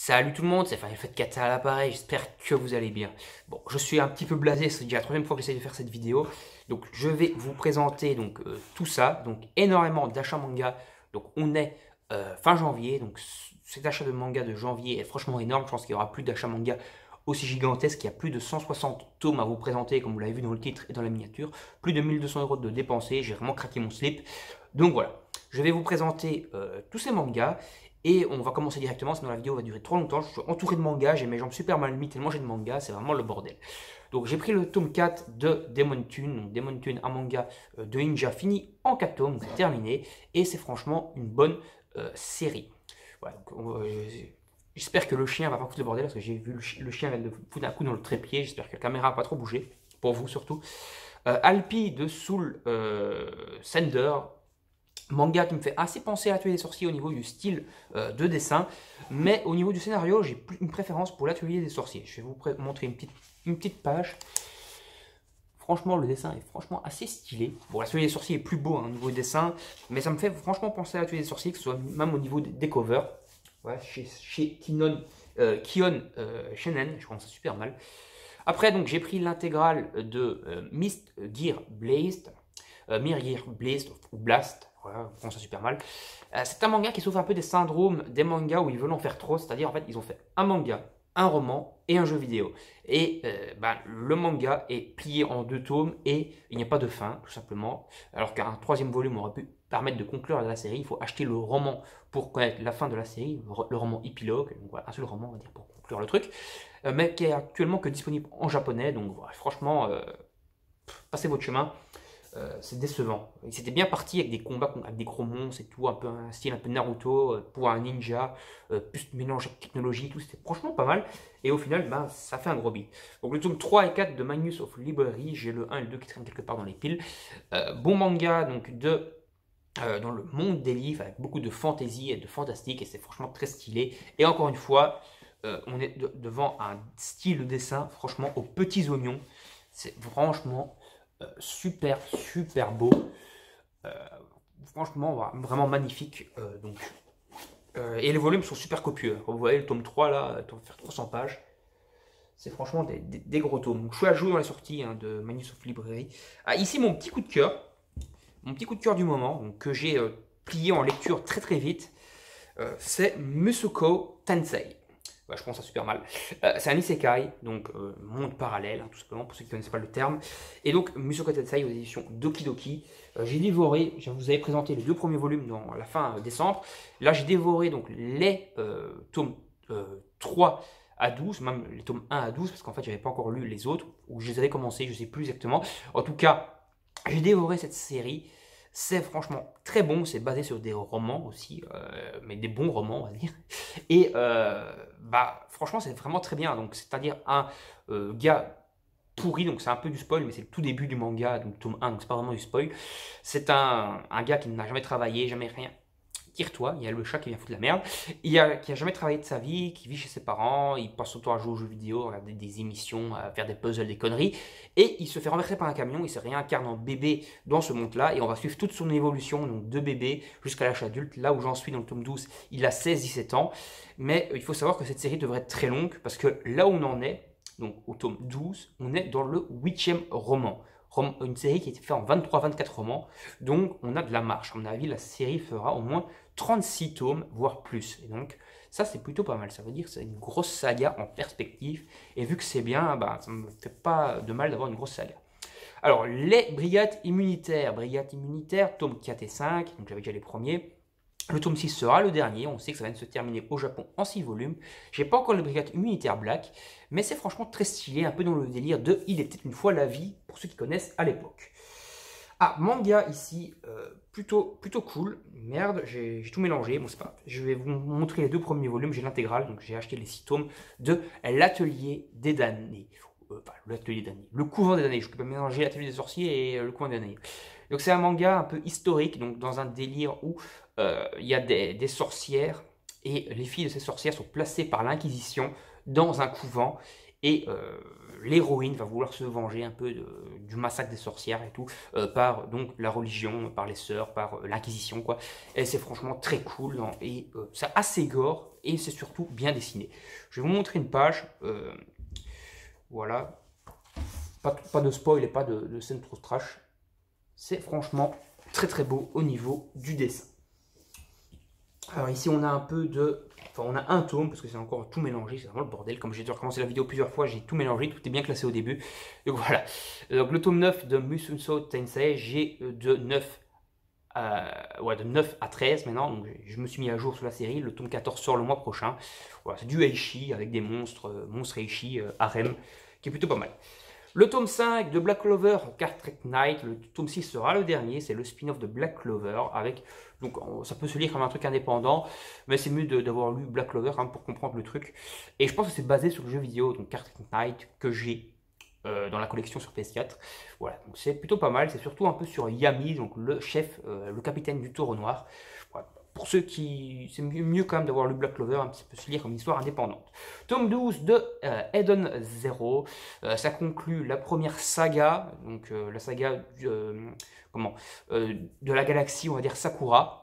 Salut tout le monde, c'est Final Fight 4 à l'appareil, j'espère que vous allez bien. Bon, je suis un petit peu blasé, c'est déjà la troisième fois que j'essaie de faire cette vidéo. Donc je vais vous présenter tout ça, donc énormément d'achats manga. Donc on est fin janvier, donc cet achat de manga de janvier est franchement énorme. Je pense qu'il y aura plus d'achats manga aussi gigantesques. Il y a plus de 160 tomes à vous présenter, comme vous l'avez vu dans le titre et dans la miniature. Plus de 1200 € de dépensés, j'ai vraiment craqué mon slip. Donc voilà, je vais vous présenter tous ces mangas. Et on va commencer directement, sinon la vidéo va durer trop longtemps. Je suis entouré de mangas, j'ai mes jambes super mal mises tellement j'ai de mangas, c'est vraiment le bordel. Donc j'ai pris le tome 4 de Demon Tune. Donc Demon Tune, un manga de ninja fini en 4 tomes, c'est terminé. Et c'est franchement une bonne série. Voilà, j'espère que le chien va pas foutre le bordel, parce que j'ai vu le chien vient de foutre un coup dans le trépied. J'espère que la caméra n'a pas trop bougé, pour vous surtout. Alpi de Soul Sender. Manga qui me fait assez penser à l'Atelier des Sorciers au niveau du style de dessin, mais au niveau du scénario, j'ai une préférence pour l'Atelier des Sorciers. Je vais vous montrer une petite page. Franchement, le dessin est franchement assez stylé. Bon, l'Atelier des Sorciers est plus beau au niveau du dessin, mais ça me fait franchement penser à l'Atelier des Sorciers, que ce soit même au niveau des covers. Ouais, chez Kion Shenen, je pense super mal. Après, donc j'ai pris l'intégrale de Mist Gear Blast, Mirgear Blast ou Blast. Voilà, on ça super mal. C'est un manga qui souffre un peu des syndromes des mangas où ils veulent en faire trop. C'est-à-dire, en fait, ils ont fait un manga, un roman et un jeu vidéo. Et le manga est plié en 2 tomes et il n'y a pas de fin, tout simplement. Alors qu'un 3e volume aurait pu permettre de conclure la série. Il faut acheter le roman pour connaître la fin de la série, le roman épilogue. Donc voilà, un seul roman, on va dire, pour conclure le truc. Mais qui est actuellement que disponible en japonais. Donc voilà, franchement, passez votre chemin. C'est décevant. C'était bien parti avec des combats avec des gros monstres et tout, un peu un style un peu Naruto pour un ninja, plus de mélange avec technologie, tout, c'était franchement pas mal. Et au final, ben, ça fait un gros beat. Donc le tome 3 et 4 de Magnus of Library, j'ai le 1 et le 2 qui traînent quelque part dans les piles. Bon manga donc dans le monde des livres, avec beaucoup de fantaisie et de fantastique, et c'est franchement très stylé. Et encore une fois, on est devant un style de dessin, franchement, aux petits oignons. C'est franchement super beau, franchement vraiment magnifique. Et les volumes sont super copieux. Comme vous voyez, le tome 3 là, il va faire 300 pages. C'est franchement des gros tomes. Donc, je suis à jour dans les sorties de Magnus of Library. Ah, ici mon petit coup de cœur, du moment, donc, que j'ai plié en lecture très vite, c'est Mushoku Tensei. Ouais, je pense ça super mal. C'est un isekai, donc monde parallèle, tout simplement, pour ceux qui ne connaissent pas le terme. Et donc, Mushoku Tensei aux éditions Doki Doki. J'ai dévoré, je vous avais présenté les 2 premiers volumes dans la fin décembre. Là, j'ai dévoré donc les tomes 3 à 12, même les tomes 1 à 12, parce qu'en fait, je n'avais pas encore lu les autres, ou je les avais commencés, je ne sais plus exactement. En tout cas, j'ai dévoré cette série. C'est franchement très bon, c'est basé sur des romans aussi, mais des bons romans on va dire. Et franchement c'est vraiment très bien, donc c'est-à-dire un gars pourri, donc c'est un peu du spoil, mais c'est le tout début du manga, donc tome 1, donc c'est pas vraiment du spoil. C'est un gars qui n'a jamais travaillé, jamais rien. Tire-toi, il y a le chat qui vient foutre la merde, qui a jamais travaillé de sa vie, qui vit chez ses parents, il passe son temps à jouer aux jeux vidéo, à regarder des émissions, à faire des puzzles, des conneries, et il se fait renverser par un camion, il se réincarne en bébé dans ce monde-là, et on va suivre toute son évolution, donc de bébé jusqu'à l'âge adulte. Là où j'en suis dans le tome 12, il a 16-17 ans, mais il faut savoir que cette série devrait être très longue, parce que là où on en est, donc au tome 12, on est dans le 8e roman. Une série qui a été faite en 23-24 romans, donc on a de la marche. À mon avis, la série fera au moins 36 tomes, voire plus. Et donc, ça, c'est plutôt pas mal. Ça veut dire que c'est une grosse saga en perspective. Et vu que c'est bien, ça ne me fait pas de mal d'avoir une grosse saga. Alors, les brigades immunitaires. Brigades immunitaires, tome 4 et 5. Donc, j'avais déjà les premiers. Le tome 6 sera le dernier. On sait que ça va se terminer au Japon en 6 volumes. J'ai pas encore les brigades immunitaires Black, mais c'est franchement très stylé, un peu dans le délire de Il était une fois la vie, pour ceux qui connaissent à l'époque. Ah, manga ici, plutôt cool. Merde, j'ai tout mélangé, bon c'est pas grave. Je vais vous montrer les 2 premiers volumes, j'ai l'intégrale, donc j'ai acheté les 6 tomes de l'Atelier des damnés. L'Atelier des damnés, le couvent des damnés, je peux pas mélanger l'Atelier des sorciers et le couvent des damnés. Donc c'est un manga un peu historique, donc dans un délire où il y a des sorcières, et les filles de ces sorcières sont placées par l'Inquisition dans un couvent, et l'héroïne va vouloir se venger un peu du massacre des sorcières et tout, par donc la religion, par les sœurs, par l'Inquisition, quoi. Et c'est franchement très cool, et c'est assez gore, et c'est surtout bien dessiné. Je vais vous montrer une page, voilà, pas de spoil et pas de scène trop trash. C'est franchement très très beau au niveau du dessin. Alors ici on a un peu de... Enfin on a un tome parce que c'est encore tout mélangé, c'est vraiment le bordel. Comme j'ai dû recommencer la vidéo plusieurs fois, j'ai tout mélangé, tout est bien classé au début. Donc voilà. Donc le tome 9 de Mushoku Tensei, j'ai de 9 à 13 maintenant. Donc je me suis mis à jour sur la série. Le tome 14 sort le mois prochain. Voilà, c'est du Eishi avec des monstres, monstres Eishi, harem, qui est plutôt pas mal. Le tome 5 de Black Clover, Card Trick Knight, le tome 6 sera le dernier, c'est le spin-off de Black Clover, avec, donc ça peut se lire comme un truc indépendant, mais c'est mieux d'avoir lu Black Clover hein, pour comprendre le truc. Et je pense que c'est basé sur le jeu vidéo, donc Card Trick Knight, que j'ai dans la collection sur PS4. Voilà, donc c'est plutôt pas mal, c'est surtout un peu sur Yami, donc le chef, le capitaine du taureau noir. Voilà. Pour ceux qui... C'est mieux quand même d'avoir lu Black Clover, un petit peu se lire comme une histoire indépendante. Tome 12 de Eden Zero. Ça conclut la première saga, donc la saga de la galaxie, on va dire Sakura.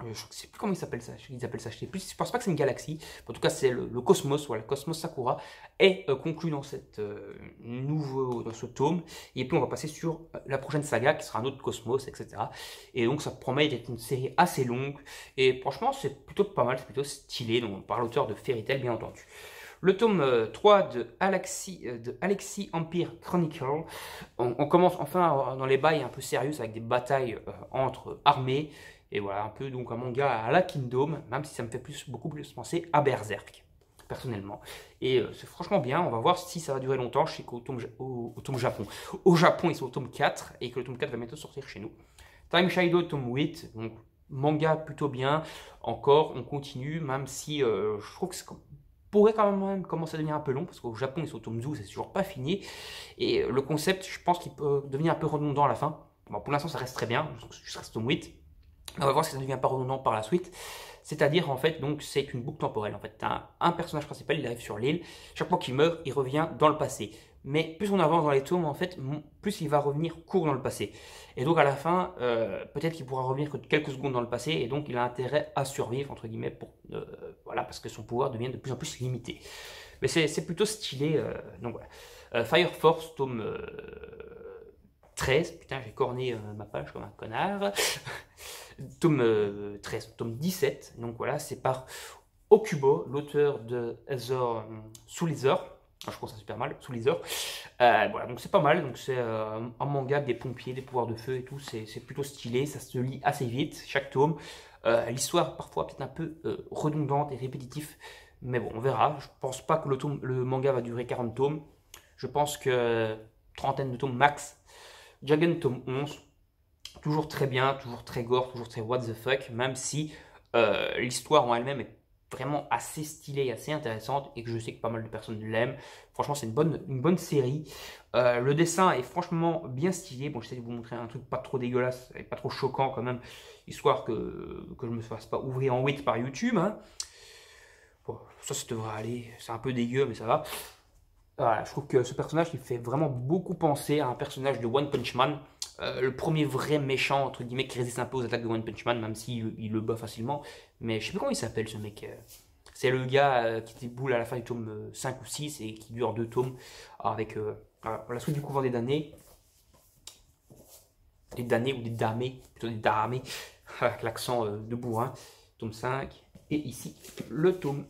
Je ne sais plus comment ils appellent ça, je sais plus, je pense pas que c'est une galaxie, en tout cas c'est le cosmos, voilà, le cosmos Sakura est conclu dans, dans ce tome, et puis on va passer sur la prochaine saga qui sera un autre cosmos, etc. Et donc ça promet d'être une série assez longue, et franchement c'est plutôt pas mal, c'est plutôt stylé, donc par l'auteur de Fairy Tail bien entendu. Le tome 3 de Alexis Empire Chronicle, on commence enfin dans les bails un peu sérieux avec des batailles entre armées. Et voilà, un peu donc un manga à la Kingdom, même si ça me fait beaucoup plus penser à Berserk, personnellement. Et c'est franchement bien, on va voir si ça va durer longtemps. Je sais qu'au tome Japon. Au Japon, ils sont au tome 4, et que le tome 4 va bientôt sortir chez nous. Time Shadow, tome 8, donc manga plutôt bien. Encore, on continue, même si je trouve que ça pourrait quand même commencer à devenir un peu long, parce qu'au Japon, ils sont au tome 12, c'est toujours pas fini. Et le concept, je pense qu'il peut devenir un peu redondant à la fin. Bon, pour l'instant, ça reste très bien, jusqu'à ce tome 8. On va voir si ça ne devient pas redondant par la suite. C'est-à-dire, en fait, donc c'est une boucle temporelle. En fait, tu as un personnage principal, il arrive sur l'île. Chaque fois qu'il meurt, il revient dans le passé. Mais plus on avance dans les tomes, en fait, plus il va revenir court dans le passé. Et donc, à la fin, peut-être qu'il pourra revenir que quelques secondes dans le passé. Et donc, il a intérêt à survivre, entre guillemets, voilà, parce que son pouvoir devient de plus en plus limité. Mais c'est plutôt stylé. Donc, voilà. Fire Force, tome 13. Putain, j'ai corné ma page comme un connard. Tome 13, tome 17, donc voilà, c'est par Okubo, l'auteur de Soul Eater, je trouve ça super mal, Soul Eater. Voilà, donc c'est pas mal, donc c'est un manga avec des pompiers, des pouvoirs de feu et tout, c'est plutôt stylé, ça se lit assez vite, chaque tome. L'histoire parfois peut-être un peu redondante et répétitif, mais bon, on verra. Je pense pas que le manga va durer 40 tomes, je pense que trentaine de tomes max. Jagen tome 11, toujours très bien, toujours très gore, toujours très what the fuck, même si l'histoire en elle-même est vraiment assez stylée, assez intéressante, et que je sais que pas mal de personnes l'aiment. Franchement, c'est une bonne série. Le dessin est franchement bien stylé. Bon, j'essaie de vous montrer un truc pas trop dégueulasse, et pas trop choquant quand même, histoire que je me fasse pas ouvrir en 8 par YouTube. Hein. Bon, ça devrait aller, c'est un peu dégueu, mais ça va. Voilà, je trouve que ce personnage, il fait vraiment beaucoup penser à un personnage de One Punch Man. Le premier vrai méchant, entre guillemets, qui résiste un peu aux attaques de One Punch Man, même s'il il le bat facilement. Mais je sais plus comment il s'appelle ce mec. C'est le gars qui déboule à la fin du tome 5 ou 6 et qui dure 2 tomes avec la suite du couvent des damnés. Des damnés ou des damnés, plutôt des damnés, avec l'accent de bourrin. Tome 5. Et ici, le tome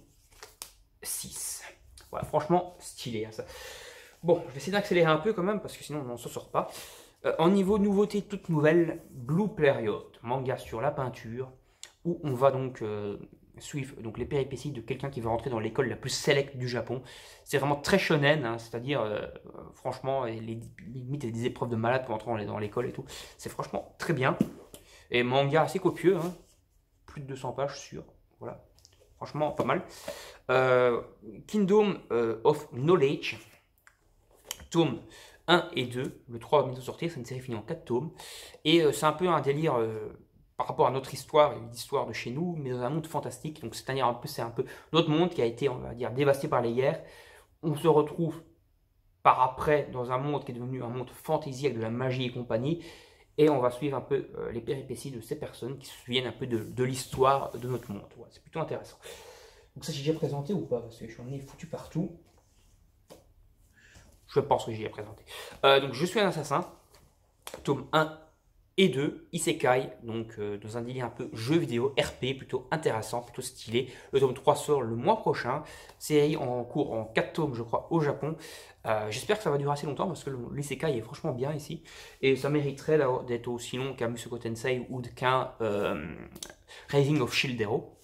6. Voilà, franchement, stylé hein, ça. Bon, je vais essayer d'accélérer un peu quand même, parce que sinon on n'en sort pas. En niveau nouveauté toute nouvelle, Blue Period, manga sur la peinture, où on va donc suivre donc, les péripéties de quelqu'un qui va rentrer dans l'école la plus sélecte du Japon. C'est vraiment très shonen, hein, c'est-à-dire, franchement, les limites et des épreuves de malade pour entrer dans l'école et tout. C'est franchement très bien. Et manga assez copieux, hein, plus de 200 pages sur, voilà. Franchement, pas mal. Kingdom of Knowledge, tome 1 et 2. Le 3 va bientôt sortir, c'est une série finie en 4 tomes. Et c'est un peu un délire par rapport à notre histoire, l'histoire de chez nous, mais dans un monde fantastique. Donc c'est un peu notre monde qui a été, on va dire, dévasté par les guerres. On se retrouve par après dans un monde qui est devenu un monde fantasy avec de la magie et compagnie. Et on va suivre un peu les péripéties de ces personnes qui se souviennent un peu de l'histoire de notre monde. Ouais, c'est plutôt intéressant. Donc ça j'ai déjà présenté ou pas? Parce que j'en ai foutu partout. Je pense que j'ai déjà présenté. Donc je suis un assassin, tome 1 et 2, Isekai, donc dans un délire un peu jeu vidéo, RP, plutôt intéressant, plutôt stylé. Le tome 3 sort le mois prochain, série en cours en 4 tomes je crois au Japon. J'espère que ça va durer assez longtemps parce que l'Isekai est franchement bien ici. Et ça mériterait d'être aussi long qu'un Mushoku Tensei ou qu'un Rising of Shield Hero.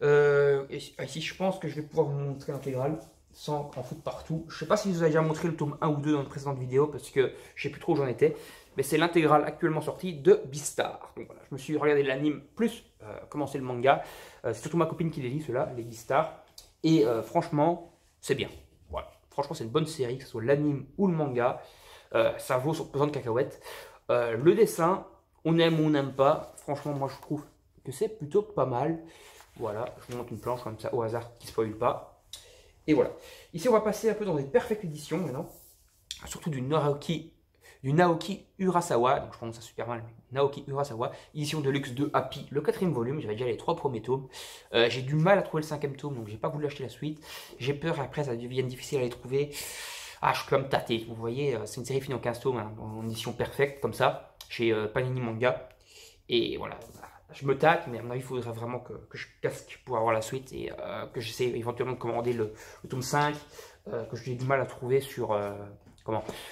Ici je pense que je vais pouvoir vous montrer l'intégrale sans en foutre partout. Je sais pas si je vous avez déjà montré le tome 1 ou 2 dans une précédente vidéo parce que je sais plus trop où j'en étais. Mais c'est l'intégrale actuellement sortie de Beastar. Donc voilà, je me suis regardé l'anime plus commencé le manga. C'est surtout ma copine qui les lit, ceux-là, les Beastar. Et franchement, c'est bien. Voilà. Franchement, c'est une bonne série, que ce soit l'anime ou le manga. Ça vaut son pesant de cacahuètes. Le dessin, on aime ou on n'aime pas. Franchement, moi je trouve que c'est plutôt pas mal. Voilà, je vous montre une planche comme ça au hasard qui ne spoil pas. Et voilà. Ici, on va passer un peu dans des perfectes éditions maintenant. Surtout du Naoki Urasawa, donc je prononce ça super mal, mais Naoki Urasawa, édition de luxe de Happy, le 4e volume, j'avais déjà les 3 premiers tomes. J'ai du mal à trouver le 5e tome, donc j'ai pas voulu acheter la suite. J'ai peur qu'après ça devienne difficile à les trouver. Ah, je suis comme tâté, vous voyez, c'est une série finie en 15 tomes, hein, en édition perfecte, comme ça, chez Panini Manga. Et voilà, je me tâte, mais à mon avis, il faudrait vraiment que je casque pour avoir la suite et que j'essaie éventuellement de commander le tome 5, que j'ai du mal à trouver sur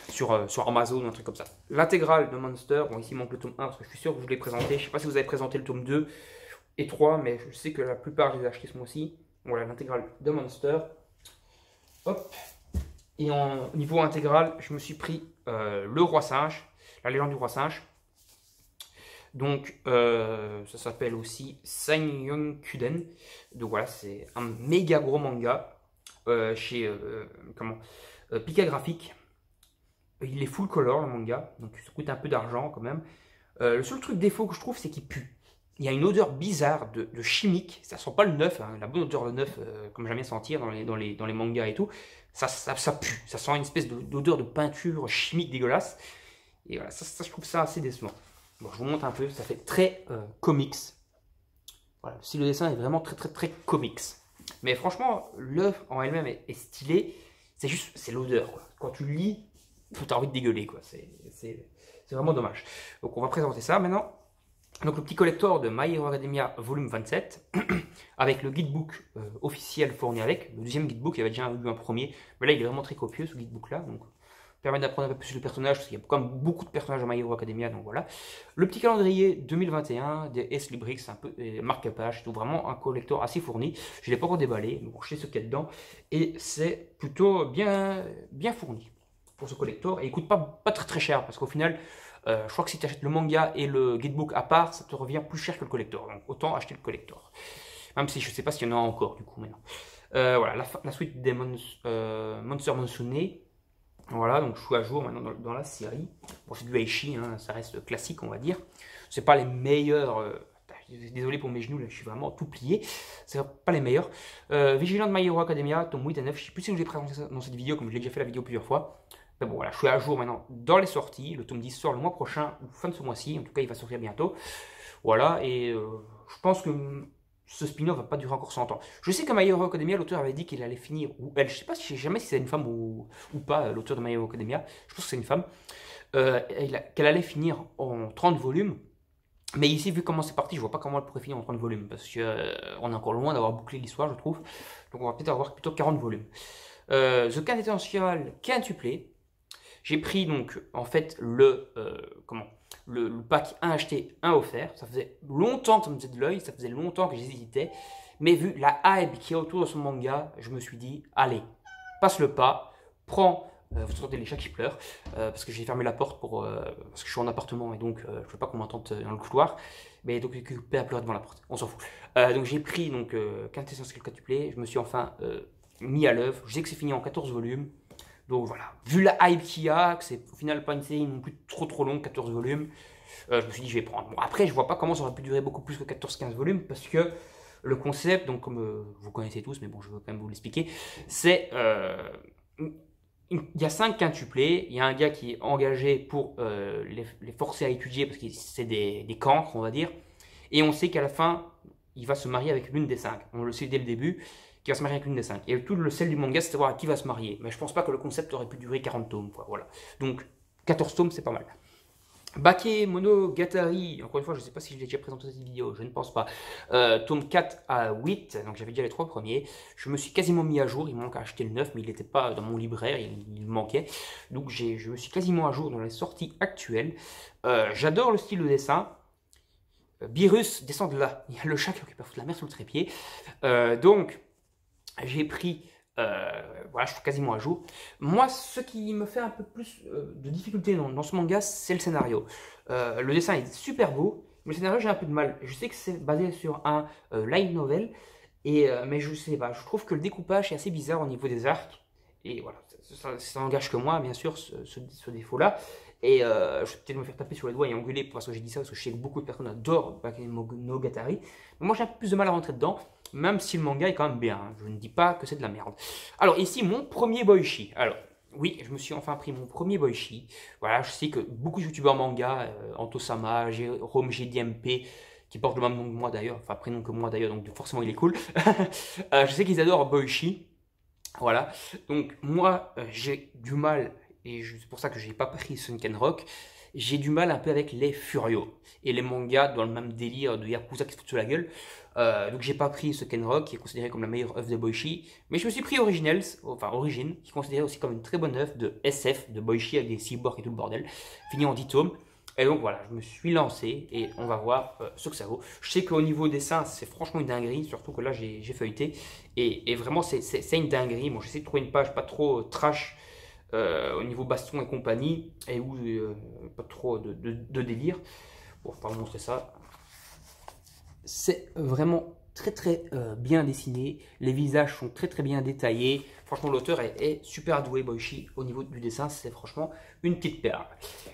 sur Amazon ou un truc comme ça. L'intégrale de Monster, bon ici il manque le tome 1 parce que je suis sûr que je vous l'ai présenté. Je ne sais pas si vous avez présenté le tome 2 et 3, mais je sais que la plupart je les ai achetés ce mois-ci. Voilà l'intégrale de Monster. Hop. Et au niveau intégral, je me suis pris le roi singe, la légende du roi singe. Donc ça s'appelle aussi Sanyong-kuden. Donc voilà, c'est un méga gros manga chez Pika Graphique. Il est full color le manga, donc ça coûte un peu d'argent quand même. Le seul truc défaut que je trouve, c'est qu'il pue. Il y a une odeur bizarre de chimique. Ça sent pas le neuf, hein, la bonne odeur de neuf, comme j'aime bien sentir dans les mangas et tout. Ça pue. Ça sent une espèce d'odeur de peinture chimique dégueulasse. Et voilà, ça, je trouve ça assez décevant. Bon, je vous montre un peu. Ça fait très comics. Voilà, si le dessin est vraiment très comics. Mais franchement, l'œuvre en elle-même est stylée. C'est l'odeur, quoi. Quand tu le lis, tu as envie de dégueuler, quoi. C'est vraiment dommage. Donc on va présenter ça maintenant. Donc le petit collector de My Hero Academia volume 27 avec le guidebook officiel fourni avec. Le deuxième guidebook, il y avait déjà eu un premier, mais là il est vraiment très copieux ce guidebook là, donc permet d'apprendre un peu plus le personnage parce qu'il y a quand même beaucoup de personnages dans My Hero Academia, donc voilà. Le petit calendrier 2021 des S Librix, un peu marque-page, c'est vraiment un collector assez fourni. Je ne l'ai pas encore déballé, donc je sais ce qu'il y a dedans et c'est plutôt bien fourni pour ce collector, et il coûte pas très cher parce qu'au final je crois que si tu achètes le manga et le guidebook à part, ça te revient plus cher que le collector, donc autant acheter le collector, même si je sais pas s'il y en a encore du coup maintenant. Voilà la suite des Monster Musume. Voilà, donc je suis à jour maintenant dans la série. Bon, c'est du Aichi, hein, ça reste classique on va dire, c'est pas les meilleurs, désolé pour mes genoux, là, je suis vraiment tout plié. C'est pas les meilleurs. Vigilant My Hero Academia, tome 8 et 9. Je sais plus si je vous ai présenté ça dans cette vidéo, comme je l'ai déjà fait la vidéo plusieurs fois. Mais bon, voilà, je suis à jour maintenant dans les sorties. Le tome 10 sort le mois prochain, ou fin de ce mois-ci. En tout cas, il va sortir bientôt. Voilà, et je pense que ce spin-off va pas durer encore 100 ans. Je sais que My Hero Academia, l'auteur avait dit qu'il allait finir, ou elle, je sais pas jamais si c'est une femme ou pas, l'auteur de My Hero Academia. Je pense que c'est une femme. Qu'elle allait finir en 30 volumes. Mais ici, vu comment c'est parti, je vois pas comment elle pourrait finir en 30 volumes, parce qu'on est encore loin d'avoir bouclé l'histoire, je trouve. Donc on va peut-être avoir plutôt 40 volumes. The Quintessential Quintuplé. J'ai pris donc en fait le pack 1 acheté, 1 offert. Ça faisait longtemps que ça me faisait de l'œil, ça faisait longtemps que j'hésitais. Mais vu la hype qui est autour de ce manga, je me suis dit, allez, passe le pas, prends. Vous entendez les chats qui pleurent parce que j'ai fermé la porte parce que je suis en appartement et donc je ne veux pas qu'on m'entende dans le couloir. Mais donc j'ai coupé à pleurer devant la porte, on s'en fout. Donc j'ai pris Quintessential Quintuplé, je me suis enfin mis à l'œuvre. Je sais que c'est fini en 14 volumes. Donc voilà, vu la hype qu'il y a, que c'est au final pas une série non plus trop longue, 14 volumes, je me suis dit je vais prendre. Bon, après je vois pas comment ça aurait pu durer beaucoup plus que 14-15 volumes parce que le concept, donc comme vous connaissez tous, mais bon je veux quand même vous l'expliquer, c'est il y a 5 quintuplés, il y a un gars qui est engagé pour les forcer à étudier parce que c'est des cancres, on va dire. Et on sait qu'à la fin, il va se marier avec l'une des 5. On le sait dès le début. qui va se marier avec une des 5. Et tout le sel du manga, c'est de savoir à qui va se marier. Mais je pense pas que le concept aurait pu durer 40 tomes, quoi, voilà. Donc, 14 tomes, c'est pas mal. Bakemonogatari, encore une fois, je ne sais pas si je l'ai déjà présenté dans cette vidéo, je ne pense pas. Tome 4 à 8, donc j'avais déjà les 3 premiers. Je me suis quasiment mis à jour, il me manque à acheter le 9, mais il n'était pas dans mon libraire, il manquait. Donc je me suis quasiment à jour dans les sorties actuelles. J'adore le style de dessin. Beerus descend de là, il y a le chat qui occupe à foutre la mer sous le trépied. Donc, j'ai pris... voilà, je suis quasiment à jour. Moi, ce qui me fait un peu plus de difficulté dans ce manga, c'est le scénario. Le dessin est super beau, mais le scénario, j'ai un peu de mal. Je sais que c'est basé sur un light novel, mais je sais pas, je trouve que le découpage est assez bizarre au niveau des arcs. Et voilà, ça n'engage que moi, bien sûr, ce défaut-là. Et je vais peut-être me faire taper sur les doigts et engueuler parce que j'ai dit ça, parce que je sais que beaucoup de personnes adorent Bakemonogatari. Mais moi, j'ai un peu plus de mal à rentrer dedans, même si le manga est quand même bien. Je ne dis pas que c'est de la merde. Alors, ici, mon premier Boichi. Alors, oui, je me suis enfin pris mon premier Boichi. Voilà, je sais que beaucoup de youtubeurs manga, Antosama, Jérôme GDMP, qui porte le même nom que moi d'ailleurs, enfin prénom que moi d'ailleurs, donc forcément il est cool. Je sais qu'ils adorent Boichi. Voilà, donc moi j'ai du mal, et c'est pour ça que je n'ai pas pris Sunken Rock, j'ai du mal un peu avec les Furios et les mangas dans le même délire de Yakuza qui se foutent sur la gueule. Donc j'ai pas pris Sunken Rock qui est considéré comme la meilleure œuvre de Boichi, mais je me suis pris Originals, enfin Origin, qui est considéré aussi comme une très bonne œuvre de SF, de Boichi avec des cyborgs et tout le bordel, fini en 10 tomes. Et donc voilà, je me suis lancé et on va voir ce que ça vaut. Je sais qu'au niveau dessin, c'est franchement une dinguerie, surtout que là j'ai feuilleté. Et vraiment, c'est une dinguerie. Bon, j'essaie de trouver une page pas trop trash au niveau baston et compagnie, et où pas trop de délire. Bon, je vais pas vous montrer ça. C'est vraiment très bien dessiné. Les visages sont très bien détaillés. Franchement, l'auteur est super doué, Boichi. Au niveau du dessin, c'est franchement une petite perle.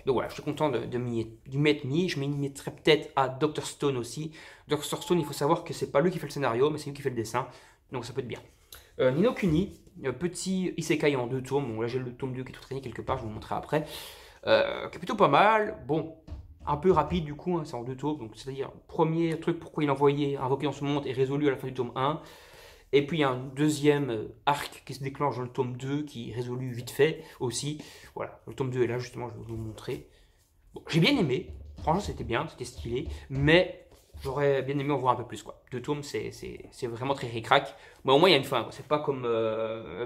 Donc voilà, je suis content de m'y mettre mis. Je m'y mettrai peut-être à Dr. Stone aussi. Dr. Stone, il faut savoir que c'est pas lui qui fait le scénario, mais c'est lui qui fait le dessin. Donc ça peut être bien. Ni no Kuni, petit isekai en 2 tomes. Bon, là j'ai le tome 2 qui est tout traîné quelque part, je vous le montrerai après. Qui est plutôt pas mal. Bon, un peu rapide du coup, hein, c'est en 2 tomes. Donc c'est-à-dire, premier truc pourquoi il envoyait invoqué dans ce monde est résolu à la fin du tome 1. Et puis il y a un deuxième arc qui se déclenche dans le tome 2 qui est résolu vite fait aussi. Voilà, le tome 2 est là justement, je vais vous le montrer. Bon, j'ai bien aimé, franchement c'était bien, c'était stylé, mais j'aurais bien aimé en voir un peu plus quoi. 2 tomes c'est vraiment très ric-rac, mais au moins il y a une fin, c'est pas comme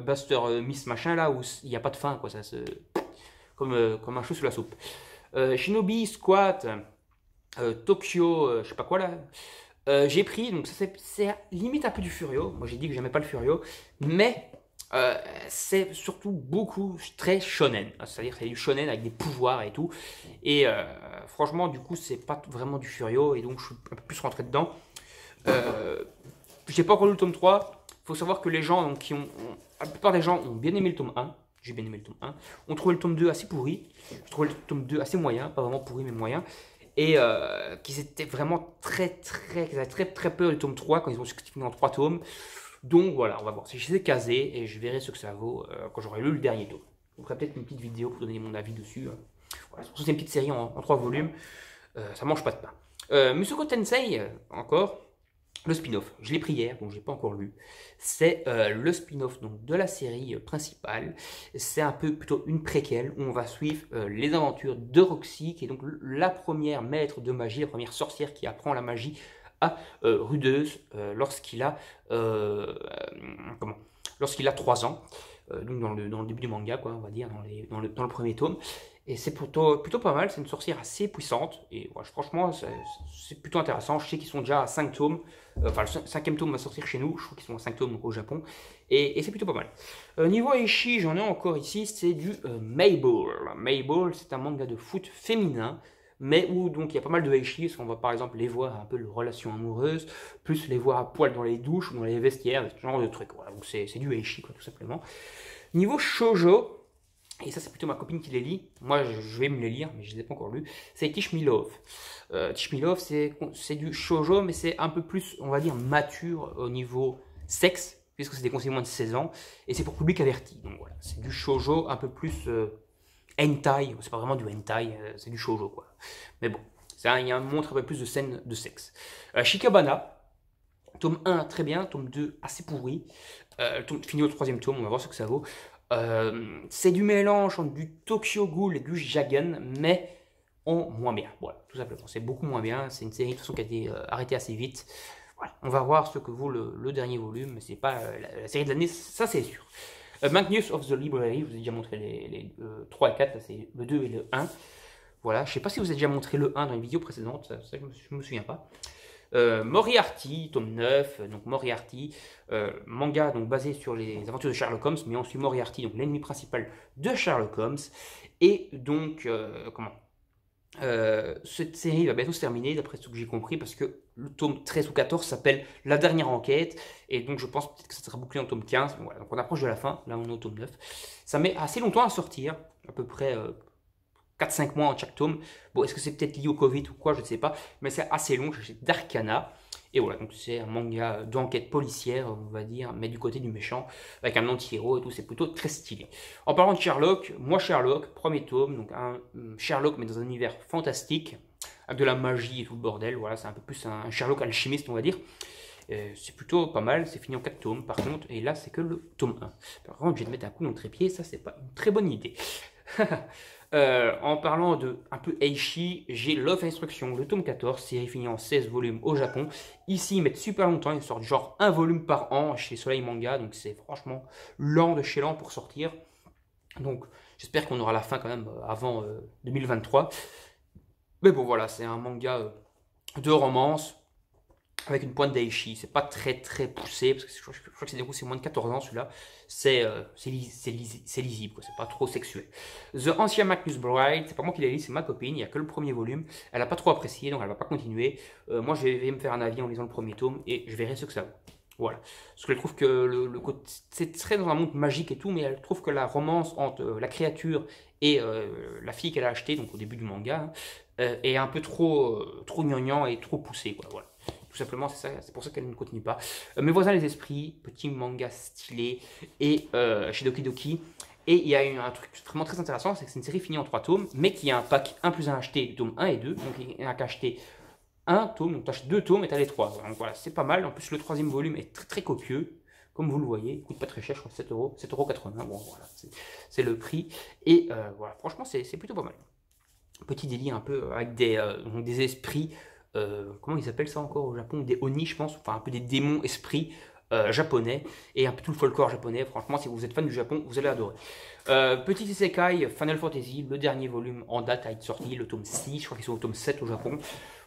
Buster Miss machin là où il n'y a pas de fin quoi, ça se... comme un cheveu sous la soupe. Shinobi Squat, Tokyo, je sais pas quoi là. J'ai pris, donc c'est limite un peu du Furio. Moi j'ai dit que j'aimais pas le Furio, mais c'est surtout beaucoup très shonen. C'est-à-dire que c'est du shonen avec des pouvoirs et tout. Et franchement, du coup, c'est pas vraiment du Furio, et donc je suis un peu plus rentré dedans. J'ai pas encore lu le tome 3. Il faut savoir que les gens la plupart des gens ont bien aimé le tome 1. J'ai bien aimé le tome 1. On trouvait le tome 2 assez pourri. Je trouvais le tome 2 assez moyen, pas vraiment pourri mais moyen. Et qu'ils étaient vraiment très peur du tome 3 quand ils ont succédé en 3 tomes. Donc voilà, on va voir si je les ai casés et je verrai ce que ça vaut quand j'aurai lu le dernier tome. Je ferai peut-être une petite vidéo pour donner mon avis dessus. Voilà, c'est une petite série en 3 volumes. Ça mange pas de pain. Mushoku Tensei, encore. Le spin-off, je l'ai pris hier, donc je n'ai pas encore lu. C'est le spin-off de la série principale. C'est un peu plutôt une préquelle où on va suivre les aventures de Roxy, qui est donc la première maître de magie, la première sorcière qui apprend la magie à Rudeus lorsqu'il a 3 ans. Donc dans le début du manga, quoi, on va dire, dans le premier tome. Et c'est plutôt pas mal, c'est une sorcière assez puissante. Et ouais, franchement, c'est plutôt intéressant. Je sais qu'ils sont déjà à 5 tomes. Enfin, le 5e tome va sortir chez nous. Je crois qu'ils sont à 5 tomes au Japon. Et c'est plutôt pas mal. Niveau Eishi, j'en ai encore ici. C'est du Mayball. Mayball, c'est un manga de foot féminin. Mais où donc il y a pas mal de Eishi. Parce qu'on va par exemple les voir un peu de relations amoureuses. Plus les voir à poil dans les douches ou dans les vestiaires. Ce genre de trucs. Voilà, donc c'est du Eishi, quoi, tout simplement. Niveau Shoujo. Et ça, c'est plutôt ma copine qui les lit. Moi, je vais me les lire, mais je ne les ai pas encore lus. C'est Teach Me Love. Teach Me Love, c'est du shoujo, mais c'est un peu plus, on va dire, mature au niveau sexe, puisque c'est des conseillers moins de 16 ans. Et c'est pour public averti. Donc voilà, c'est du shoujo un peu plus hentai. C'est pas vraiment du hentai, c'est du shoujo, quoi. Mais bon, il y a un montre un peu plus de scènes de sexe. Shikabana. Tome 1, très bien. Tome 2, assez pourri. Fini au troisième tome, on va voir ce que ça vaut. C'est du mélange entre du Tokyo Ghoul et du Jagan, mais en moins bien. Voilà, tout simplement. C'est beaucoup moins bien. C'est une série de toute façon qui a été arrêtée assez vite. Voilà, on va voir ce que vaut le dernier volume, mais c'est pas la série de l'année, ça c'est sûr. Magnus of the Library, je vous ai déjà montré les 3 et 4, c'est le 2 et le 1. Voilà, je sais pas si vous avez déjà montré le 1 dans une vidéo précédente, ça je me souviens pas. Moriarty, tome 9, donc Moriarty, manga donc basé sur les aventures de Sherlock Holmes, mais on suit Moriarty, donc l'ennemi principal de Sherlock Holmes, et donc, cette série va bientôt se terminer, d'après ce que j'ai compris, parce que le tome 13 ou 14 s'appelle La dernière enquête, et donc je pense peut-être que ça sera bouclé en tome 15. Voilà, donc on approche de la fin, là on est au tome 9. Ça met assez longtemps à sortir, à peu près 4-5 mois en chaque tome. Bon, est-ce que c'est peut-être lié au Covid ou quoi, je ne sais pas, mais c'est assez long, j'ai d'Arcana. Et voilà, donc c'est un manga d'enquête policière, on va dire, mais du côté du méchant, avec un anti-héros et tout, c'est plutôt très stylé. En parlant de Sherlock, moi Sherlock, premier tome, donc un Sherlock mais dans un univers fantastique, avec de la magie et tout le bordel, voilà, c'est un peu plus un Sherlock alchimiste, on va dire. C'est plutôt pas mal, c'est fini en 4 tomes par contre, et là c'est que le tome 1. Par contre, je vais te mettre un coup dans le trépied, ça c'est pas une très bonne idée. En parlant de un peu Eishi, j'ai Love Instruction, le tome 14, série finie en 16 volumes au Japon. Ici, ils mettent super longtemps, ils sortent genre un volume par an chez Soleil Manga, donc c'est franchement lent de chez lent pour sortir. Donc j'espère qu'on aura la fin quand même avant 2023. Mais bon voilà, c'est un manga de romance avec une pointe d'Eishi. C'est pas très très poussé, parce que je crois que c'est moins de 14 ans celui-là. C'est lisible, quoi. C'est pas trop sexuel. The Ancient Magnus Bride, c'est pas moi qui l'ai lu, c'est ma copine. Il y a que le premier volume. Elle a pas trop apprécié, donc elle va pas continuer. Moi, je vais me faire un avis en lisant le premier tome et je verrai ce que ça vaut. Voilà. Parce qu'elle trouve que c'est très dans un monde magique et tout, mais elle trouve que la romance entre la créature et la fille qu'elle a achetée, donc au début du manga, est un peu trop gnangnan et trop poussé, quoi. Voilà. Tout simplement, c'est pour ça qu'elle ne continue pas. Mes voisins les esprits, petit manga stylé, et chez Doki Doki. Et il y a un truc vraiment très intéressant, c'est que c'est une série finie en 3 tomes, mais qui a un pack 1 plus 1 acheté, tome 1 et 2. Donc il n'y a qu'à acheter un tome, donc tu achètes 2 tomes et tu as les 3. Donc voilà, c'est pas mal. En plus, le troisième volume est très très copieux. Comme vous le voyez, il coûte pas très cher, je crois 7 euros, 7,80 €. Bon, voilà, c'est le prix. Et voilà, franchement, c'est plutôt pas mal. Petit délire un peu avec des esprits. Comment ils appellent ça encore au Japon? Des oni, je pense, enfin un peu des démons esprits japonais, et un peu tout le folklore japonais. Franchement, si vous êtes fan du Japon, vous allez adorer. Petit isekai, Final Fantasy, le dernier volume en date a été sorti, le tome 6, je crois qu'ils sont au tome 7 au Japon.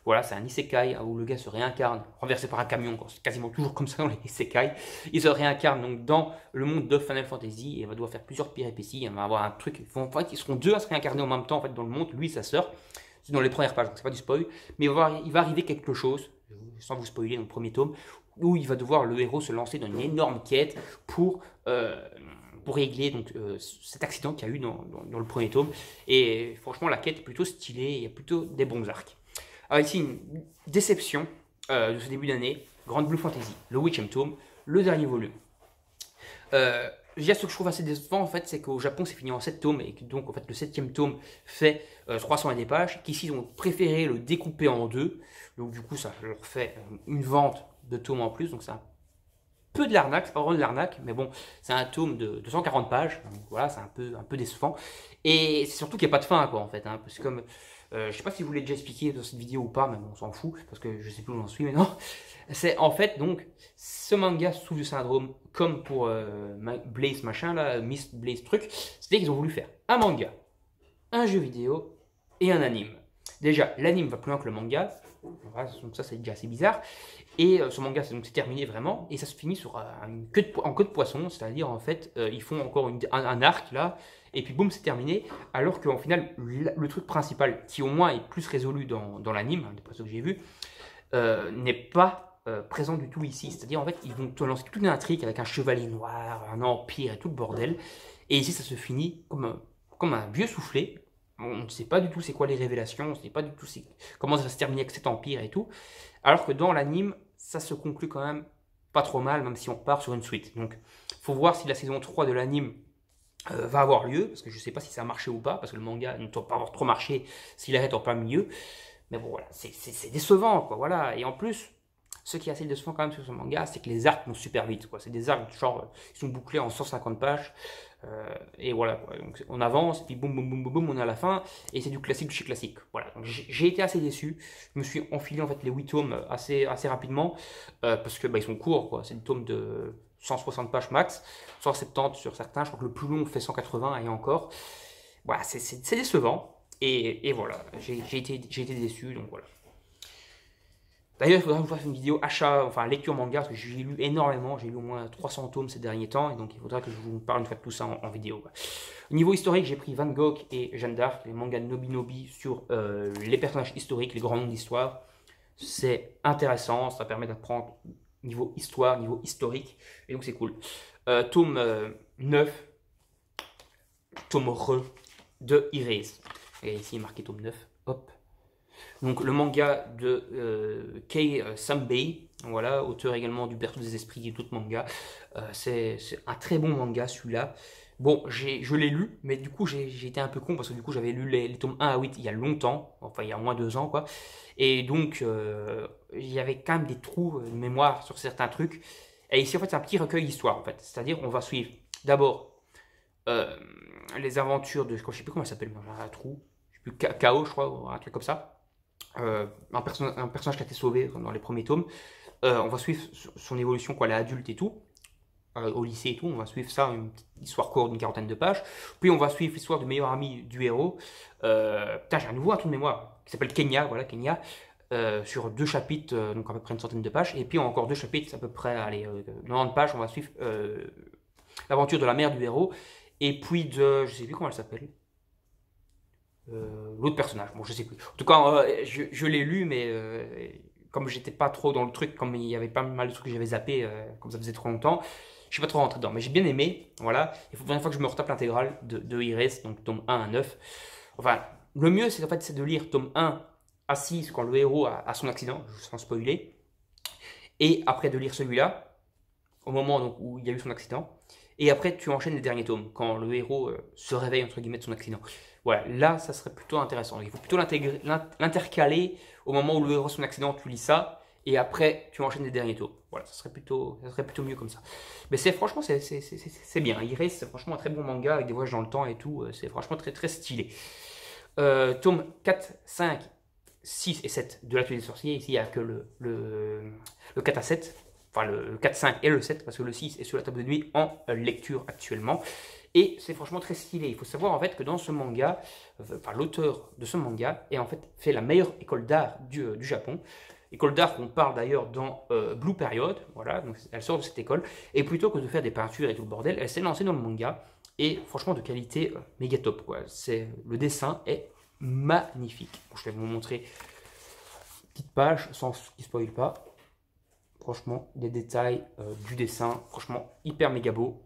Voilà, c'est un isekai où le gars se réincarne, renversé par un camion, c'est quasiment toujours comme ça dans les isekai. Il se réincarne donc dans le monde de Final Fantasy et va devoir faire plusieurs péripéties. Il va avoir un truc, en fait, ils seront deux à se réincarner en même temps en fait, dans le monde, lui et sa sœur. C'est dans les premières pages, donc c'est pas du spoil, mais il va arriver quelque chose, sans vous spoiler, dans le premier tome, où il va devoir, le héros, se lancer dans une énorme quête pour régler donc, cet accident qu'il y a eu dans le premier tome. Et franchement, la quête est plutôt stylée, il y a plutôt des bons arcs. Alors ici, une déception de ce début d'année, Grand Blue Fantasy, le 8e tome, le dernier volume. Ce que je trouve assez décevant en fait, c'est qu'au Japon c'est fini en 7 tomes et que donc en fait le 7e tome fait 300 des pages, qu'ici ils ont préféré le découper en deux, donc du coup ça leur fait une vente de tomes en plus, donc c'est un peu de l'arnaque, c'est pas vraiment de l'arnaque, mais bon, c'est un tome de 240 pages, donc voilà, c'est un peu décevant, et c'est surtout qu'il n'y a pas de fin quoi en fait, hein, parce que comme, je sais pas si vous l'avez déjà expliqué dans cette vidéo ou pas, mais bon, on s'en fout, parce que je sais plus où j'en suis maintenant. C'est en fait donc, ce manga souffre du syndrome, comme pour Blaze machin là, Miss Blaze truc, c'est-à-dire qu'ils ont voulu faire un manga, un jeu vidéo et un anime. Déjà, l'anime va plus loin que le manga, voilà, donc ça c'est déjà assez bizarre, et ce manga c'est terminé vraiment, et ça se finit sur en queue de poisson, c'est-à-dire en fait, ils font encore un arc là, et puis boum, c'est terminé, alors qu'en final, le truc principal, qui au moins est plus résolu dans l'anime, hein, d'après ce que j'ai vu, n'est pas présent du tout ici. C'est-à-dire, en fait, ils vont te lancer toute une intrigue avec un chevalier noir, un empire et tout le bordel. Et ici, ça se finit comme un vieux soufflé. On ne sait pas du tout c'est quoi les révélations, on ne sait pas du tout comment ça va se terminer avec cet empire et tout. Alors que dans l'anime, ça se conclut quand même pas trop mal, même si on part sur une suite. Donc, il faut voir si la saison 3 de l'anime va avoir lieu, parce que je ne sais pas si ça a marché ou pas, parce que le manga ne doit pas avoir trop marché s'il arrête en plein milieu. Mais bon, voilà, c'est décevant, quoi, voilà. Et en plus, Ce qui est assez décevant quand même sur ce manga, c'est que les arcs vont super vite. C'est des arcs genre, ils sont bouclés en 150 pages. Et voilà, quoi. Donc on avance, et puis boum, boum, boum, boum, boum, on est à la fin. Et c'est du classique de chez classique. Voilà, donc j'ai été assez déçu. Je me suis enfilé en fait les 8 tomes assez rapidement. Parce que ils sont courts, quoi. C'est des tomes de 160 pages max, 170 sur certains. Je crois que le plus long fait 180 et encore. Voilà, c'est décevant. Et voilà, j'ai été déçu, donc voilà. D'ailleurs, il faudra que je vous fasse une vidéo achat, enfin lecture manga, parce que j'ai lu énormément, j'ai lu au moins 300 tomes ces derniers temps, et donc il faudra que je vous parle une fois de tout ça en vidéo. Quoi. Au niveau historique, j'ai pris Van Gogh et Jeanne d'Arc, les mangas Nobi Nobi sur les personnages historiques, les grands noms d'histoire. C'est intéressant, ça permet d'apprendre niveau histoire, niveau historique, et donc c'est cool. Tome 9, tome re de Erase. Et ici il est marqué tome 9, hop. Donc le manga de Kei Sambei, voilà, auteur également du Berceau des Esprits et d'autres mangas. C'est un très bon manga celui-là. Bon, je l'ai lu, mais du coup j'ai été un peu con parce que du coup j'avais lu les tomes 1 à 8 il y a longtemps, enfin il y a au moins 2 ans quoi. Et donc il y avait quand même des trous de mémoire sur certains trucs. Et ici en fait c'est un petit recueil d'histoire en fait. C'est-à-dire on va suivre d'abord les aventures de, je sais plus comment ça s'appelle, un trou, je sais plus, Chaos je crois, un truc comme ça. Un personnage qui a été sauvé dans les premiers tomes. On va suivre son évolution quoi, à l'adulte et tout, au lycée et tout. On va suivre ça, une histoire courte d'une 40aine de pages. Puis on va suivre l'histoire du meilleur ami du héros. Putain, j'ai à nouveau un trou de mémoire qui s'appelle Kenya, voilà Kenya. Sur 2 chapitres, donc à peu près une centaine de pages. Et puis encore 2 chapitres, à peu près allez, 90 pages. On va suivre l'aventure de la mère du héros. Et puis de, je sais plus comment elle s'appelle. L'autre personnage, bon je sais plus. En tout cas, je l'ai lu, mais comme j'étais pas trop dans le truc, comme il y avait pas mal de trucs que j'avais zappé, comme ça faisait trop longtemps, je suis pas trop rentré dedans. Mais j'ai bien aimé, voilà. Il faut la première fois que je me retape l'intégrale de Iris, donc tome 1 à 9. Enfin, le mieux c'est en fait de lire tome 1 à 6 quand le héros a son accident, sans spoiler. Et après de lire celui-là, au moment donc, où il y a eu son accident. Et après, tu enchaînes les derniers tomes, quand le héros se réveille, entre guillemets, de son accident. Voilà, là, ça serait plutôt intéressant. Il faut plutôt l'intercaler au moment où le héros a son accident, tu lis ça, et après, tu enchaînes les derniers tomes. Voilà, ça serait plutôt mieux comme ça. Mais franchement, c'est bien. Iris, c'est franchement un très bon manga, avec des voyages dans le temps et tout. C'est franchement très, très stylé. Tome 4, 5, 6 et 7 de l'Atelier des Sorciers. Ici, il n'y a que le 4 à 7. Enfin, le 4, 5 et le 7, parce que le 6 est sur la table de nuit en lecture actuellement. Et c'est franchement très stylé. Il faut savoir en fait que dans ce manga, enfin, l'auteur de ce manga est en fait fait la meilleure école d'art du Japon. École d'art qu'on parle d'ailleurs dans Blue Period. Voilà, donc elle sort de cette école. Et plutôt que de faire des peintures et tout le bordel, elle s'est lancée dans le manga. Et franchement de qualité méga top. Quoi. Le dessin est magnifique. Bon, je vais vous montrer une petite page sans qu'il ne spoil pas. Franchement, les détails du dessin, franchement, hyper méga beau.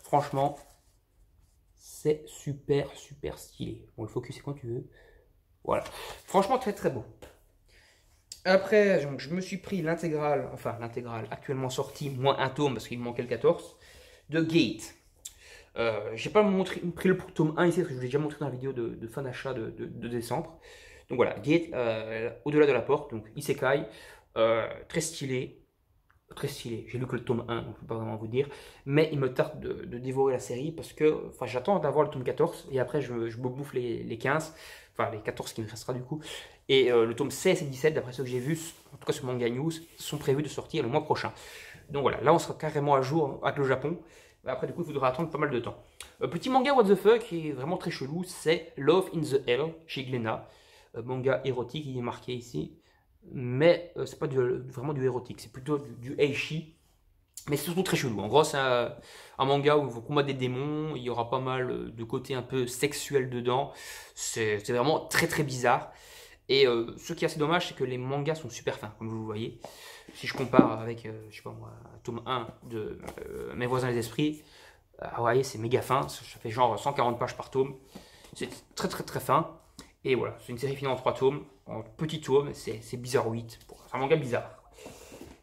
Franchement, c'est super, super stylé. Bon, le focus, c'est quand tu veux. Voilà. Franchement, très, très beau. Après, donc, je me suis pris l'intégrale, enfin, l'intégrale actuellement sortie, moins un tome, parce qu'il me manquait le 14, de Gate. J'ai pas pris le tome 1 ici, parce que je vous l'ai déjà montré dans la vidéo de fin d'achat de décembre. Donc voilà, Gate, au-delà de la porte, donc Isekai. Très stylé, très stylé. J'ai lu que le tome 1, donc je ne peux pas vraiment vous dire. Mais il me tarde de dévorer la série parce que j'attends d'avoir le tome 14 et après je me bouffe les 15, enfin les 14 qui me restera du coup. Et le tome 16 et 17, d'après ce que j'ai vu, en tout cas sur Manga News, sont prévus de sortir le mois prochain. Donc voilà, là on sera carrément à jour avec le Japon. Après du coup il faudra attendre pas mal de temps. Petit manga what the fuck qui est vraiment très chelou, c'est Love in the Hell chez Glénat. Manga érotique, il est marqué ici. Mais c'est pas vraiment du érotique, c'est plutôt du eishi. Mais c'est surtout très chelou. En gros, c'est un manga où il faut combattre des démons. Il y aura pas mal de côté un peu sexuel dedans. C'est vraiment très très bizarre. Et ce qui est assez dommage, c'est que les mangas sont super fins, comme vous le voyez. Si je compare avec, je sais pas moi, tome 1 de Mes voisins les esprits, vous voyez, c'est méga fin. Ça fait genre 140 pages par tome. C'est très très très fin. Et voilà, c'est une série finie en 3 tomes, en petits tomes, c'est bizarroïde. C'est un manga bizarre.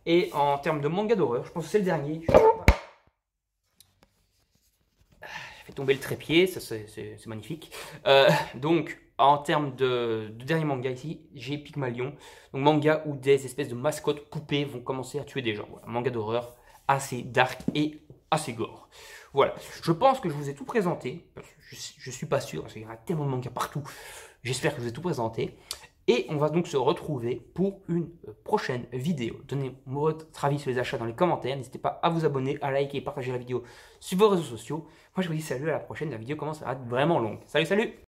Et en termes de manga d'horreur, je pense que c'est le dernier. Je fais tomber le trépied, ça c'est magnifique. Donc, en termes de dernier manga ici, j'ai Pygmalion, donc manga où des espèces de mascottes poupées vont commencer à tuer des gens. Voilà, manga d'horreur assez dark et assez gore. Voilà, je pense que je vous ai tout présenté, je suis pas sûr, parce qu'il y a tellement de mangas partout, j'espère que je vous ai tout présenté. Et on va donc se retrouver pour une prochaine vidéo. Donnez-moi votre avis sur les achats dans les commentaires. N'hésitez pas à vous abonner, à liker et partager la vidéo sur vos réseaux sociaux. Moi, je vous dis salut, à la prochaine. La vidéo commence à être vraiment longue. Salut, salut!